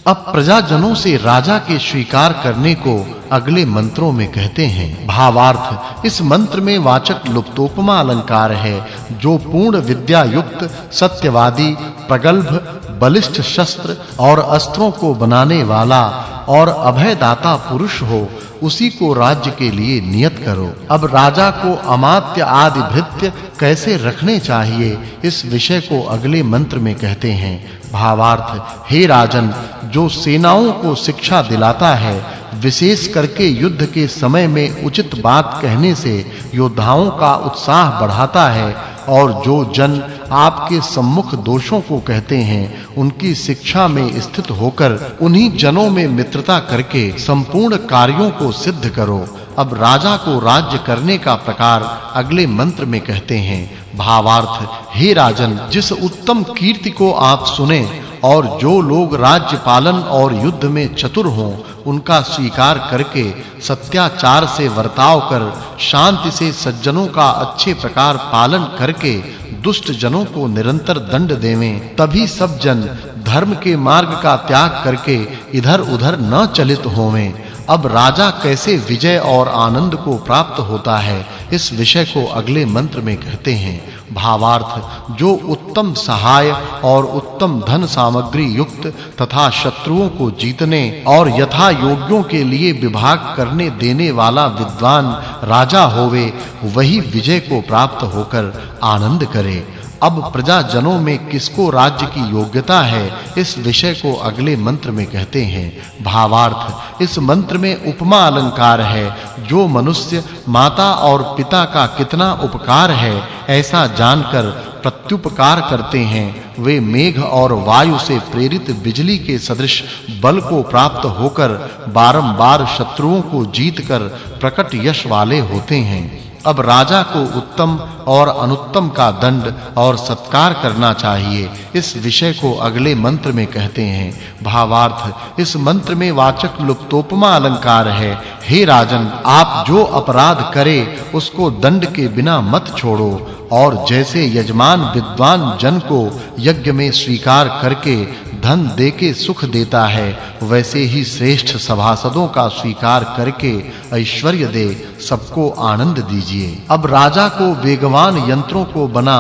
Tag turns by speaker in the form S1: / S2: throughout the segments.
S1: अब प्रजाजनों से राजा के स्वीकार करने को अगले मंत्रों में कहते हैं। भावार्थ, इस मंत्र में वाचक् लुप्तोपमा अलंकार है, जो पूर्ण विद्या युक्त, सत्यवादी, प्रगल्भ, बलिष्ठ शस्त्र और अस्त्रों को बनाने वाला और अभयदाता पुरुष हो, उसी को राज्य के लिए नियत करो। अब राजा को अमात्य आदि भृत्य कैसे रखने चाहिए, इस विषय को अगले मंत्र में कहते हैं। भावार्थ, हे राजन, जो सेनाओं को शिक्षा दिलाता है, विशेष करके युद्ध के समय में उचित बात कहने से योद्धाओं का उत्साह बढ़ाता है, और जो जन आपके सम्मुख दोषों को कहते हैं, उनकी शिक्षा में स्थित होकर उन्हीं जनों में मित्रता करके संपूर्ण कार्यों को सिद्ध करो। अब राजा को राज्य करने का प्रकार अगले मंत्र में कहते हैं। भावार्थ, हे राजन, जिस उत्तम कीर्ति को आप सुने और जो लोग राज्य पालन और युद्ध में चतुर हों, उनका स्वीकार करके सत्याचार से वर्ताव कर शांति से सज्जनों का अच्छे प्रकार पालन करके दुष्ट जनों को निरंतर दंड देवें, तभी सब जन धर्म के मार्ग का त्याग करके इधर-उधर न चलित होवें। अब राजा कैसे विजय और आनंद को प्राप्त होता है, इस विषय को अगले मंत्र में कहते हैं। भावार्थ, जो उत्तम सहाय और उत्तम धन सामग्री युक्त तथा शत्रुओं को जीतने और यथा योग्यों के लिए विभाग करने देने वाला विद्वान राजा होवे, वही विजय को प्राप्त होकर आनंद करे। अब प्रजाजनों में किसको राज्य की योग्यता है, इस विषय को अगले मंत्र में कहते हैं। भावार्थ, इस मंत्र में उपमा अलंकार है, जो मनुष्य माता और पिता का कितना उपकार है, ऐसा जानकर प्रत्युपकार करते हैं, वे मेघ और वायु से प्रेरित बिजली के सदृश बल को प्राप्त होकर बारंबार शत्रुओं को जीतकर प्रकट यश वाले होते हैं। अब राजा को उत्तम और अनुत्तम का दंड और सत्कार करना चाहिए, इस विषय को अगले मंत्र में कहते हैं। भावार्थ, इस मंत्र में वाचक् लुप्तोपमा अलंकार है। हे राजन, आप जो अपराध करे उसको दंड के बिना मत छोड़ो, और जैसे यजमान विद्वान जन को यज्ञ में स्वीकार करके धन देके सुख देता है, वैसे ही श्रेष्ठ सभासदों का स्वीकार करके ऐश्वर्य दे सबको आनंद दीजिए। अब राजा को वेगवान यंत्रों को बना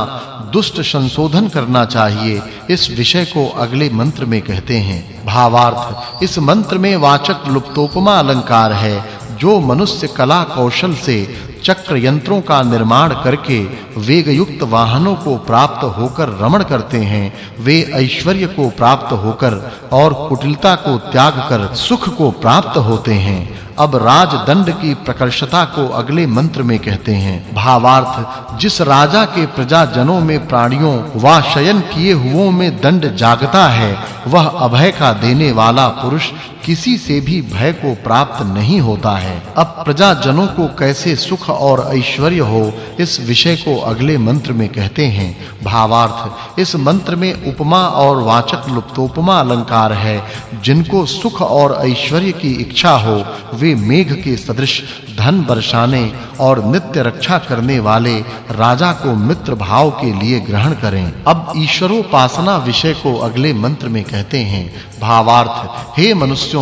S1: दुष्ट संशोधन करना चाहिए, इस विषय को अगले मंत्र में कहते हैं। भावार्थ, इस मंत्र में वाचक् लुप्तोपमा अलंकार है, जो मनुष्य कला कौशल से चक्र यंत्रों का निर्माण करके वेग युक्त वाहनों को प्राप्त होकर रमण करते हैं, वे ऐश्वर्य को प्राप्त होकर और कुटिलता को त्याग कर सुख को प्राप्त होते हैं। अब राजदंड की प्रकर्षता को अगले मंत्र में कहते हैं। भावार्थ, जिस राजा के प्रजाजनों में प्राणियों वा शयन किए हुओं में दंड जागता है, वह अभय का देने वाला पुरुष किसी से भी भय को प्राप्त नहीं होता है। अब प्रजाजनों को कैसे सुख और ऐश्वर्य हो, इस विषय को अगले मंत्र में कहते हैं। भावार्थ, इस मंत्र में उपमा और वाचक् लुप्तोपमा अलंकार है। जिनको सुख और ऐश्वर्य की इच्छा हो, वे मेघ के सदृश धन बरसाने और नित्य रक्षा करने वाले राजा को मित्र भाव के लिए ग्रहण करें। अब ईश्वरोपासना विषय को अगले मंत्र में कहते हैं। भावार्थ, हे मनुष्यों,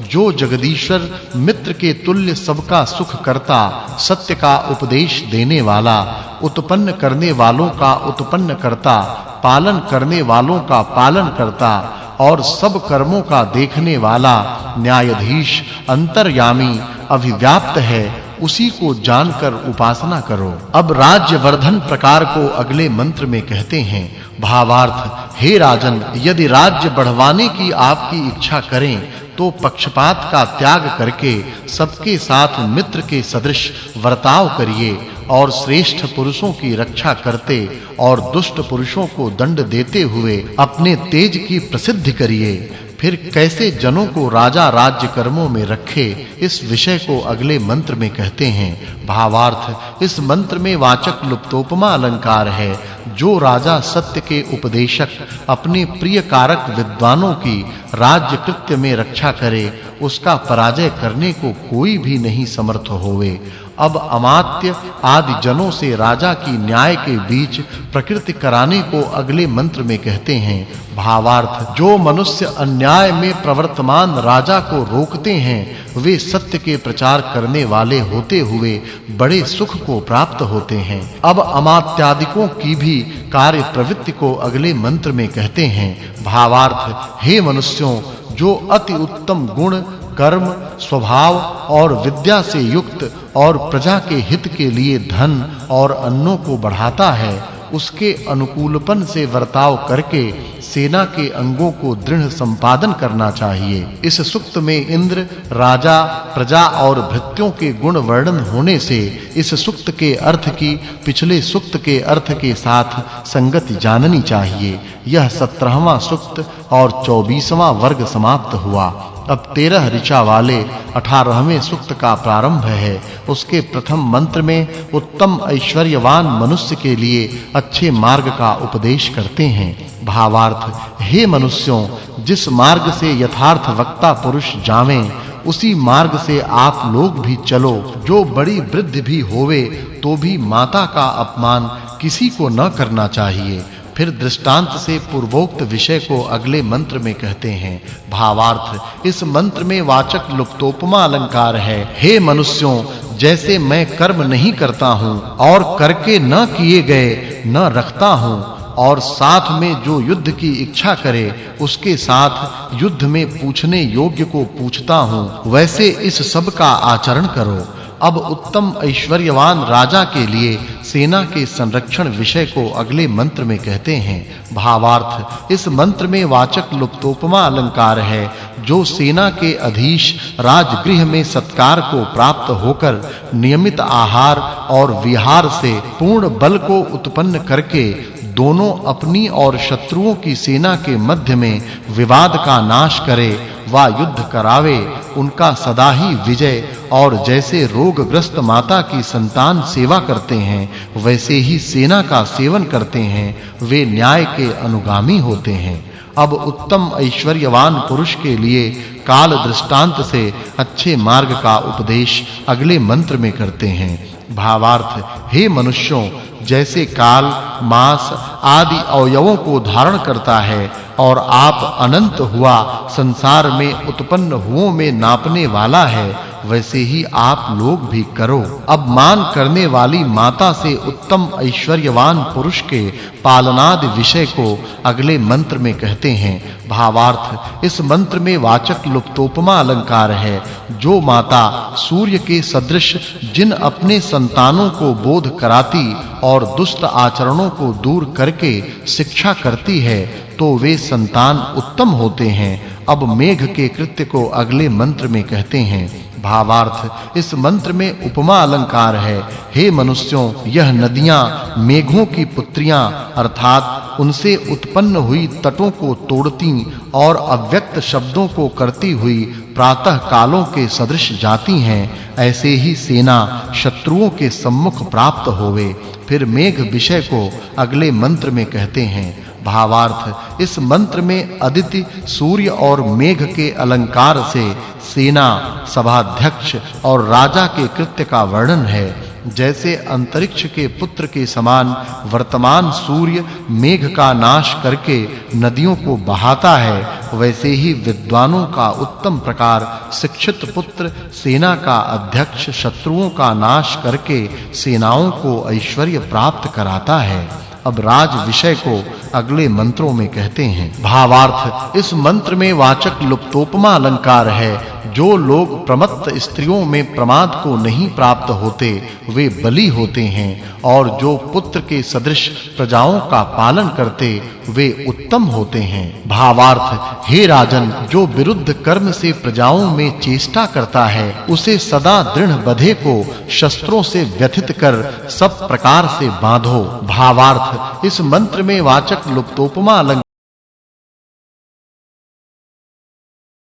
S1: जो जगदीश्वर मित्र के तुल्य सबका सुख करता, सत्य का उपदेश देने वाला, उत्पन्न करने वालों का उत्पन्न करता, पालन करने वालों का पालन करता और सब कर्मों का देखने वाला, न्यायाधीश, अंतर्यामी, अभिव्याप्त है, उसी को जानकर उपासना करो। अब राज्य वर्धन प्रकार को अगले मंत्र में कहते हैं। भावार्थ, हे राजन, यदि राज्य बढ़वाने की आपकी इच्छा करें, तो पक्षपात का त्याग करके सबके साथ मित्र के सदृश वर्ताव करिए और श्रेष्ठ पुरुषों की रक्षा करते और दुष्ट पुरुषों को दंड देते हुए अपने तेज की प्रसिद्धि करिए। फिर कैसे जनों को राजा राज्य कर्मों में रखे, इस विषय को अगले मंत्र में कहते हैं। भावार्थ, इस मंत्र में वाचक् लुप्तोपमा अलंकार है। जो राजा सत्य के उपदेशक अपने प्रिय कारक विद्वानों की राज्य कृत्य में रक्षा करे, उसका पराजय करने को कोई भी नहीं समर्थ होवे, अब अमात्य आदि जनों से राजा की न्याय के बीच प्रकृति कराने को अगले मंत्र में कहते हैं। भावार्थ जो मनुष्य अन्याय में प्रवर्तमान राजा को रोकते हैं वे सत्य के प्रचार करने वाले होते हुए बड़े सुख को प्राप्त होते हैं। अब अमात्यादिकों की भी कार्य प्रवृत्ति को अगले मंत्र में कहते हैं। भावार्थ हे मनुष्यों जो अति उत्तम गुण कर्म स्वभाव और विद्या से युक्त और प्रजा के हित के लिए धन और अन्नों को बढ़ाता है उसके अनुकूलपन से वर्ताव करके सेना के अंगों को दृढ़ संपादन करना चाहिए। इस सूक्त में इंद्र राजा प्रजा और भृत्यों के गुण वर्णन होने से इस सूक्त के अर्थ की पिछले सूक्त के अर्थ के साथ संगति जाननी चाहिए। यह 17वां सूक्त और 24वां वर्ग समाप्त हुआ। अब 13 ऋचा वाले 18वें सूक्त का प्रारंभ है। उसके प्रथम मंत्र में उत्तम ऐश्वर्यवान मनुष्य के लिए अच्छे मार्ग का उपदेश करते हैं। भावार्थ हे मनुष्यों जिस मार्ग से यथार्थ वक्ता पुरुष जावें उसी मार्ग से आप लोग भी चलो। जो बड़ी वृद्ध भी होवे तो भी माता का अपमान किसी को न करना चाहिए। फिर दृष्टांत से पूर्वोक्त विषय को अगले मंत्र में कहते हैं। भावार्थ इस मंत्र में वाचक् लुप्तोपमा अलंकार है। हे मनुष्यों जैसे मैं कर्म नहीं करता हूँ और करके न किए गए न रखता हूँ और साथ में जो युद्ध की इच्छा करे उसके साथ युद्ध में पूछने योग्य को पूछता हूँ वैसे इस सब का आचरण करो। अब उत्तम ऐश्वर्यवान राजा के लिए सेना के संरक्षण विषय को अगले मंत्र में कहते हैं। भावार्थ इस मंत्र में वाचक् लुप्तोपमा अलंकार है। जो सेना के अधीश राजगृह में सत्कार को प्राप्त होकर नियमित आहार और विहार से पूर्ण बल को उत्पन्न करके दोनों अपनी और शत्रुओं की सेना के मध्य में विवाद का नाश करे वा युद्ध करावे उनका सदा ही विजय और जैसे रोगग्रस्त माता की संतान सेवा करते हैं वैसे ही सेना का सेवन करते हैं वे न्याय के अनुगामी होते हैं। अब उत्तम ऐश्वर्यवान पुरुष के लिए काल दृष्टांत से अच्छे मार्ग का उपदेश अगले मंत्र में करते हैं। भावार्थ हे मनुष्यों जैसे काल मास आदि अवयवों को धारण करता है और आप अनंत हुआ संसार में उत्पन्न हुओं में नापने वाला है वैसे ही आप लोग भी करो। अब मान करने वाली माता से उत्तम ऐश्वर्यवान पुरुष के पालनादि विषय को अगले मंत्र में कहते हैं। भावार्थ इस मंत्र में वाचक् लुप्तोपमा अलंकार है। जो माता सूर्य के सदृश जिन अपने संतानों को बोध कराती और दुष्ट आचरणों को दूर करके शिक्षा करती है तो वे संतान उत्तम होते हैं। अब मेघ के कृत्य को अगले मंत्र में कहते हैं। भावार्थ इस मंत्र में उपमा अलंकार है। हे मनुष्यों यह नदियां मेघों की पुत्रियां अर्थात उनसे उत्पन्न हुई तटों को तोड़ती और अव्यक्त शब्दों को करती हुई प्रातः कालों के सदृश जाती हैं ऐसे ही सेना शत्रुओं के सम्मुख प्राप्त होवे। फिर मेघ विषय को अगले मंत्र में कहते हैं। भावार्थ इस मंत्र में अदिति सूर्य और मेघ के अलंकार से सेना सभाध्यक्ष और राजा के कृत्य का वर्णन है। जैसे अंतरिक्ष के पुत्र के समान वर्तमान सूर्य मेघ का नाश करके नदियों को बहाता है वैसे ही विद्वानों का उत्तम प्रकार शिक्षित पुत्र सेना का अध्यक्ष शत्रुओं का नाश करके सेनाओं को ऐश्वर्य प्राप्त कराता है। अब राज विषय को अगले मंत्रों में कहते हैं। भावार्थ इस मंत्र में वाचक् लुप्तोपमा अलंकार है। जो लोग प्रमत्त स्त्रियों में प्रमाद को नहीं प्राप्त होते वे बली होते हैं और जो पुत्र के सदृश प्रजाओं का पालन करते वे उत्तम होते हैं। भावार्थ हे राजन जो विरुद्ध कर्म से प्रजाओं में चेष्टा करता है उसे सदा दृढ़ बधे को शस्त्रों से व्यथित कर सब प्रकार से बांधो। भावार्थ इस मंत्र में वाचक् लुप्तोपमा